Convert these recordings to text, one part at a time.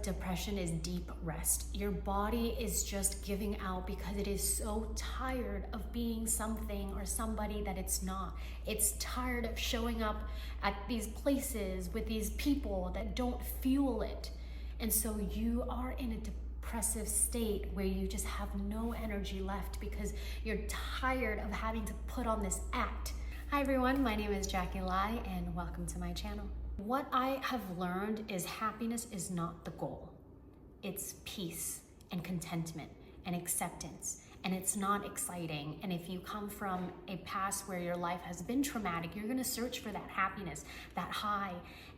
depression is deep rest. Your body is just giving out because it is so tired of being something or somebody that it's not. It's tired of showing up at these places with these people that don't fuel it. And so you are in a depressive state where you just have no energy left because you're tired of having to put on this act. Hi everyone, my name is Jackie Lai and welcome to my channel. What I have learned is happiness is not the goal. It's peace and contentment and acceptance, and it's not exciting. And if you come from a past where your life has been traumatic, you're gonna search for that happiness, that high,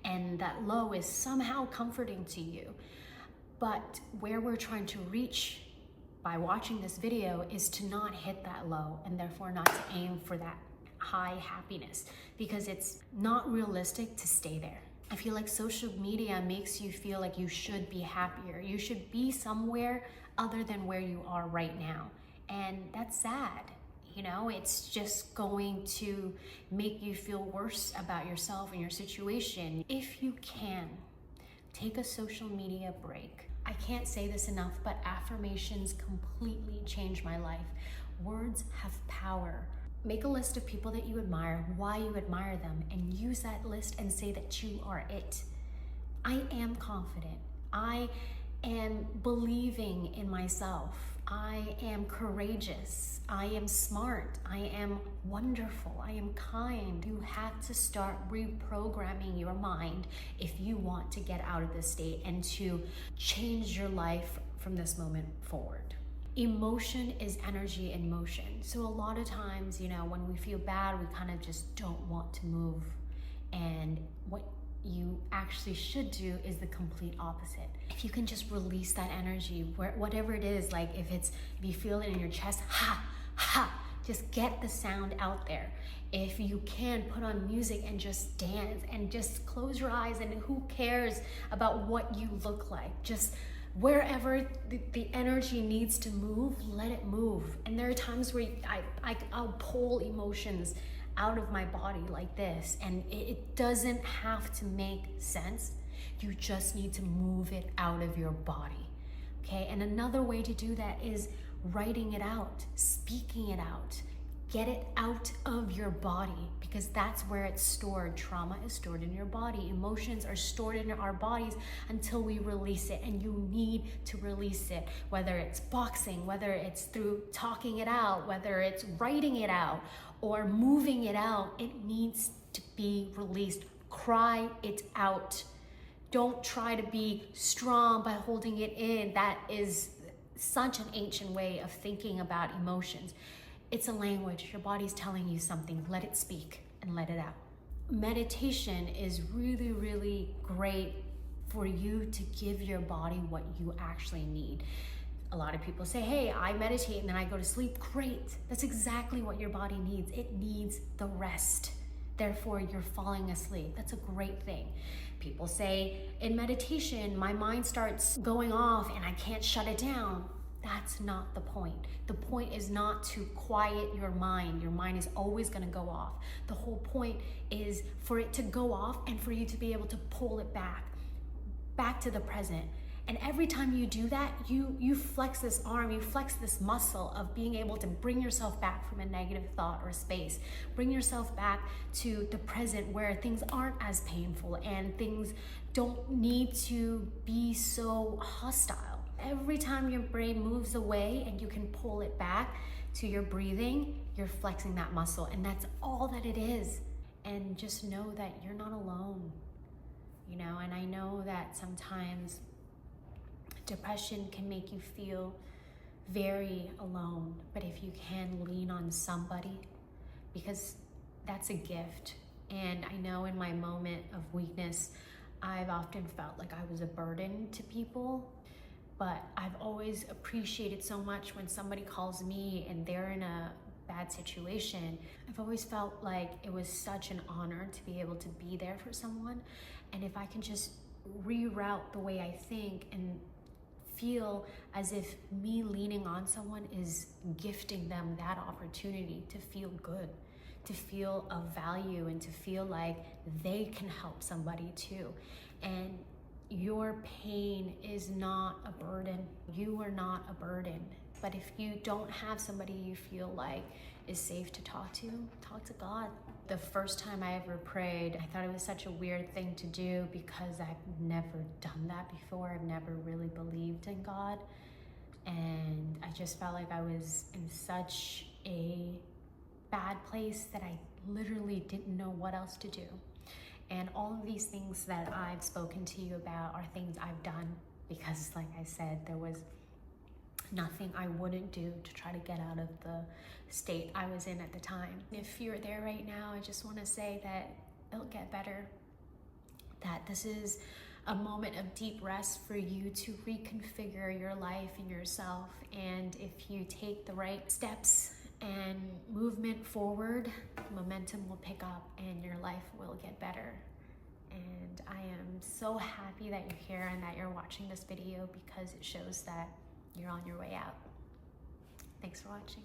and that low is somehow comforting to you. But where we're trying to reach by watching this video is to not hit that low and therefore not to aim for that high happiness, because it's not realistic to stay there. I feel like social media makes you feel like you should be happier. You should be somewhere other than where you are right now. And that's sad. You know, it's just going to make you feel worse about yourself and your situation. If you can, take a social media break. I can't say this enough, but affirmations completely changed my life. Words have power. Make a list of people that you admire, why you admire them, and use that list and say that you are it. I am confident. I am believing in myself. I am courageous. I am smart. I am wonderful. I am kind. You have to start reprogramming your mind if you want to get out of this state and to change your life from this moment forward. Emotion is energy in motion. So a lot of times, you know, when we feel bad, we kind of just don't want to move. And what you actually should do is the complete opposite. If you can just release that energy, whatever it is, like if you feel it in your chest, ha, ha, just get the sound out there. If you can, put on music and just dance and just close your eyes, and who cares about what you look like? Just wherever the energy needs to move, let it move. And there are times where I'll pull emotions out of my body like this, and it doesn't have to make sense. You just need to move it out of your body, okay? And another way to do that is writing it out, speaking it out. Get it out of your body, because that's where it's stored. Trauma is stored in your body. Emotions are stored in our bodies until we release it, and you need to release it, whether it's boxing, whether it's through talking it out, whether it's writing it out or moving it out. It needs to be released. Cry it out. Don't try to be strong by holding it in. That is such an ancient way of thinking about emotions. It's a language. Your body's telling you something. Let it speak and let it out. Meditation is really, really great for you to give your body what you actually need. A lot of people say, hey, I meditate and then I go to sleep. Great. That's exactly what your body needs. It needs the rest. Therefore, you're falling asleep. That's a great thing. People say, in meditation, my mind starts going off and I can't shut it down. That's not the point. The point is not to quiet your mind. Your mind is always going to go off. The whole point is for it to go off and for you to be able to pull it back to the present. And every time you do that, you flex this arm, you flex this muscle of being able to bring yourself back from a negative thought or space. Bring yourself back to the present where things aren't as painful and things don't need to be so hostile. Every time your brain moves away and you can pull it back to your breathing, you're flexing that muscle, and that's all that it is. And just know that you're not alone, you know. And I know that sometimes depression can make you feel very alone, but if you can lean on somebody, because that's a gift. And I know in my moment of weakness, I've often felt like I was a burden to people. But I've always appreciated so much when somebody calls me and they're in a bad situation. I've always felt like it was such an honor to be able to be there for someone. And if I can just reroute the way I think and feel as if me leaning on someone is gifting them that opportunity to feel good, to feel of value, and to feel like they can help somebody too. And your pain is not a burden. You are not a burden. But if you don't have somebody you feel like is safe to talk to God. The first time I ever prayed, I thought it was such a weird thing to do because I've never done that before. I've never really believed in God. And I just felt like I was in such a bad place that I literally didn't know what else to do. And all of these things that I've spoken to you about are things I've done because, like I said, there was nothing I wouldn't do to try to get out of the state I was in at the time. If you're there right now, I just want to say that it'll get better, that this is a moment of deep rest for you to reconfigure your life and yourself. And if you take the right steps and movement forward, momentum will pick up and your life will get better. And I am so happy that you're here and that you're watching this video because it shows that you're on your way out. Thanks for watching.